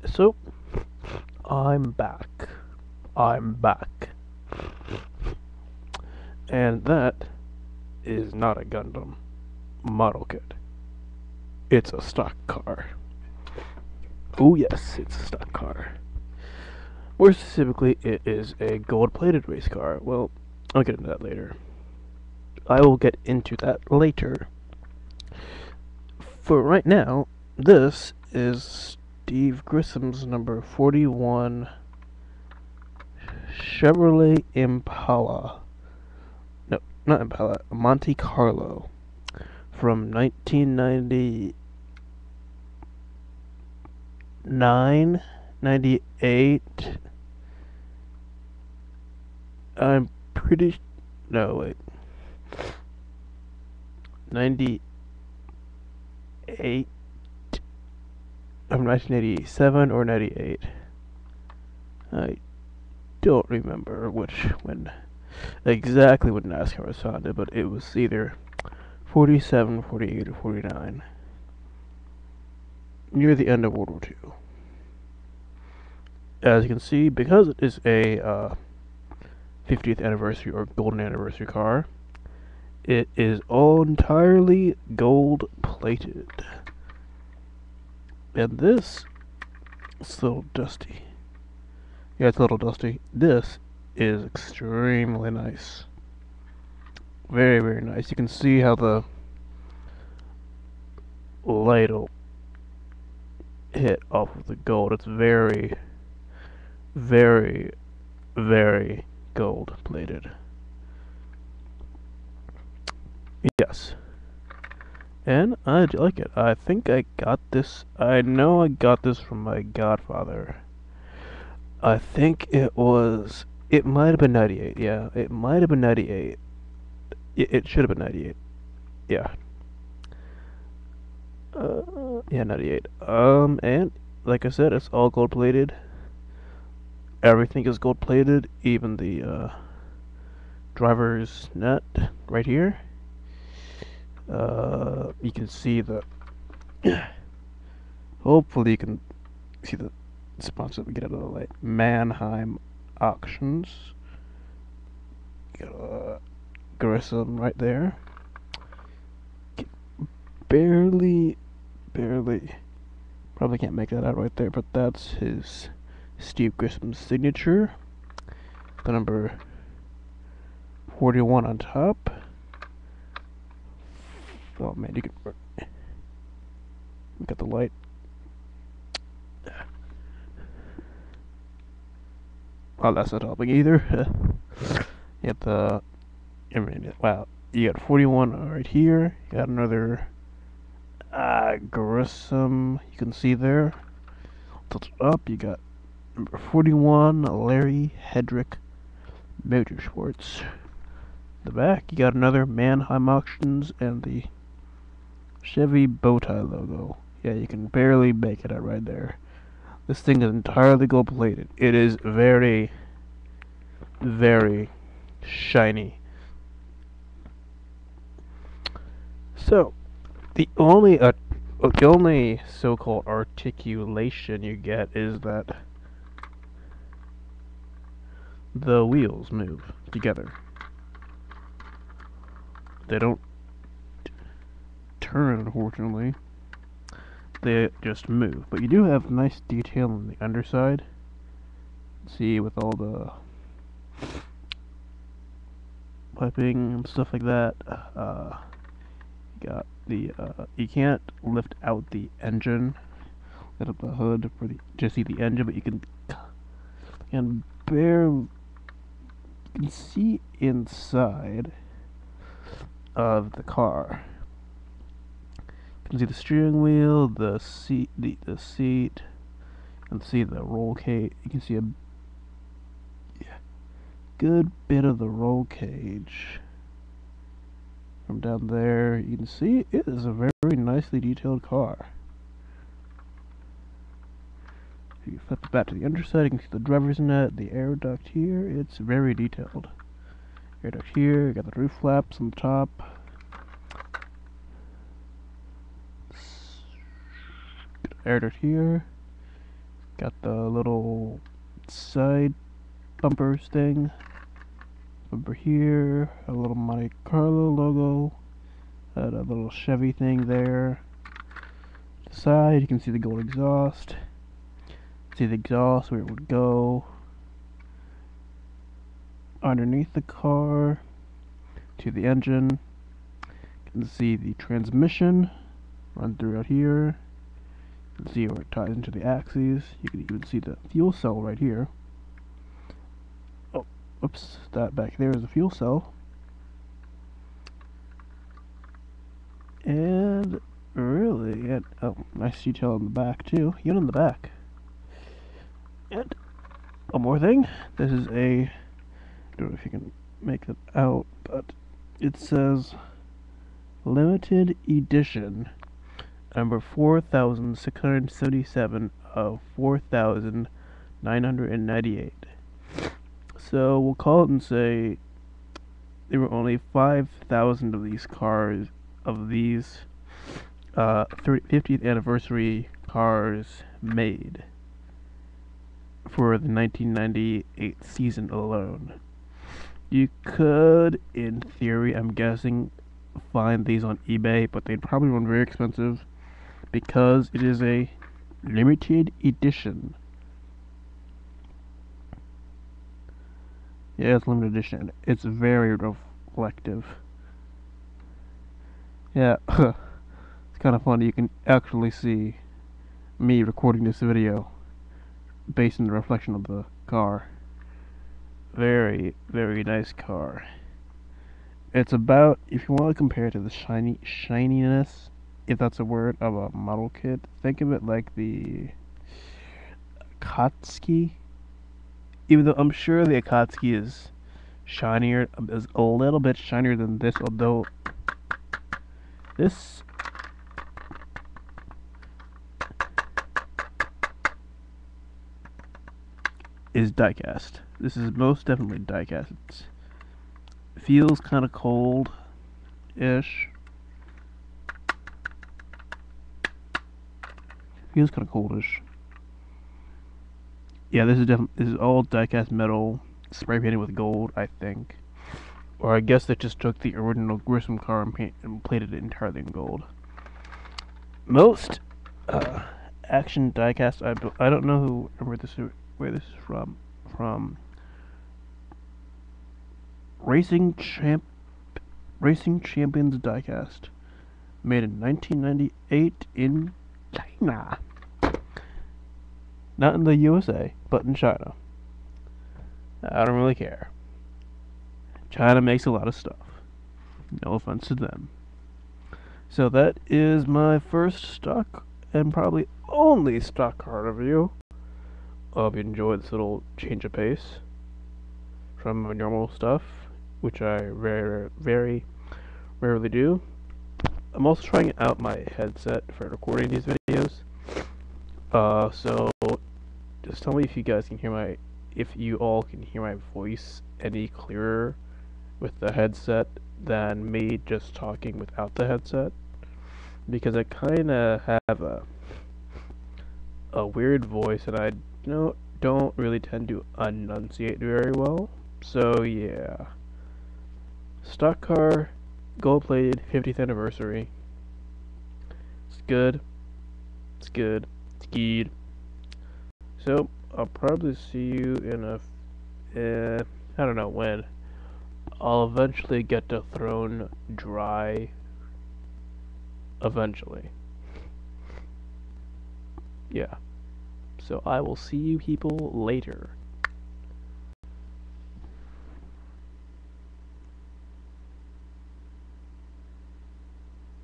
So, I'm back. I'm back. And that is not a Gundam model kit. It's a stock car. Oh, yes, it's a stock car. More specifically, it is a gold plated race car. Well, I'll get into that later. I will get into that later. For right now, this is Steve Grissom's number 41 Chevrolet Impala. No, not Impala, Monte Carlo from 1999, 98. I'm pretty. No, wait. 98. From 1987 or 98. I don't remember exactly when NASCAR was founded, but it was either 47, 48, or 49. Near the end of World War II. As you can see, because it is a 50th anniversary or golden anniversary car, it is all entirely gold plated. And this is a little dusty. Yeah, it's a little dusty. This is extremely nice. Very, very nice. You can see how the light will hit off of the gold. It's very, very, very gold plated. Yes. And I like it. I think I got this. I know I got this from my godfather. I think it was. It might have been 98. Yeah, it might have been 98. It should have been 98. Yeah. Yeah, 98. And like I said, it's all gold plated. Everything is gold plated, even the driver's net right here. You can see the. Hopefully, you can see the sponsor we get out of the light. Manheim auctions. Got a Grissom right there. Barely, probably can't make that out right there, but that's his Steve Grissom's signature. The number 41 on top. Oh man, you can. Got the light. Oh, that's not helping either. You got the. Wow, you got 41 right here. You got another Grissom. You can see there. Tilt it up. You got number 41, Larry Hedrick Motorsports. The back, you got another Manheim Auctions and the Chevy bowtie logo. Yeah, you can barely make it out right there. This thing is entirely gold plated. It is very, very shiny. So, the only so-called articulation you get is that the wheels move together. They don't turn, unfortunately. They just move. But you do have nice detail on the underside. See, with all the piping and stuff like that. You got the you can't lift out the engine, lift up the hood to see the engine, but you can see inside of the car. You can see the steering wheel, the seat, the seat. You can see the roll cage. You can see a good bit of the roll cage from down there. You can see it is a very, very nicely detailed car. If you flip it back to the underside, you can see the driver's net, the air duct here. It's very detailed. Air duct here. You got the roof flaps on the top. Air duct here. Got the little side bumpers thing. Bumper here, a little Monte Carlo logo. A little Chevy thing there. The side, you can see the gold exhaust. See the exhaust, where it would go. Underneath the car, to the engine. You can see the transmission run through out here. You can see where it ties into the axes. You can even see the fuel cell right here. Oh, oops, that back there is a fuel cell. And really, oh, nice detail in the back too. Even in the back. And one more thing. This is I don't know if you can make it out, but it says limited edition number 4677 of 4998. So we'll call it and say there were only 5,000 of these cars, of these 50th anniversary cars made for the 1998 season alone. You could, in theory, I'm guessing, find these on eBay, but they'd probably run very expensive because it is a limited edition. Yeah, it's limited edition. It's very reflective. Yeah, it's kind of funny. You can actually see me recording this video based on the reflection of the car. Very, very nice car. It's about, if you want to compare it to the shininess, if that's a word, of a model kit, think of it like the Akatsuki. Even though I'm sure the Akatsuki is shinier, is a little bit shinier than this, although this is diecast. This is most definitely diecast. It feels kind of cold-ish. Feels kind of coldish. Yeah, this is all diecast metal, spray painted with gold, I think. Or I guess they just took the original Grissom car and painted it entirely in gold. Most action diecast, I don't know where this is from. From Racing Champions diecast, made in 1998 in China. Not in the USA, but in China. I don't really care. China makes a lot of stuff. No offense to them. So that is my first stock and probably only stock car review. I hope you enjoyed this little change of pace from my normal stuff, which I very rarely do. I'm also trying out my headset for recording these videos. So just tell me if you guys can hear if you all can hear my voice any clearer with the headset than me just talking without the headset, because I kind of have a weird voice and I don't really tend to enunciate very well. So yeah, stock car, gold plated, 50th anniversary. It's good. It's good. It's good. So I'll probably see you in I don't know when. I'll eventually get the throne dry. Eventually. Yeah. So I will see you people later.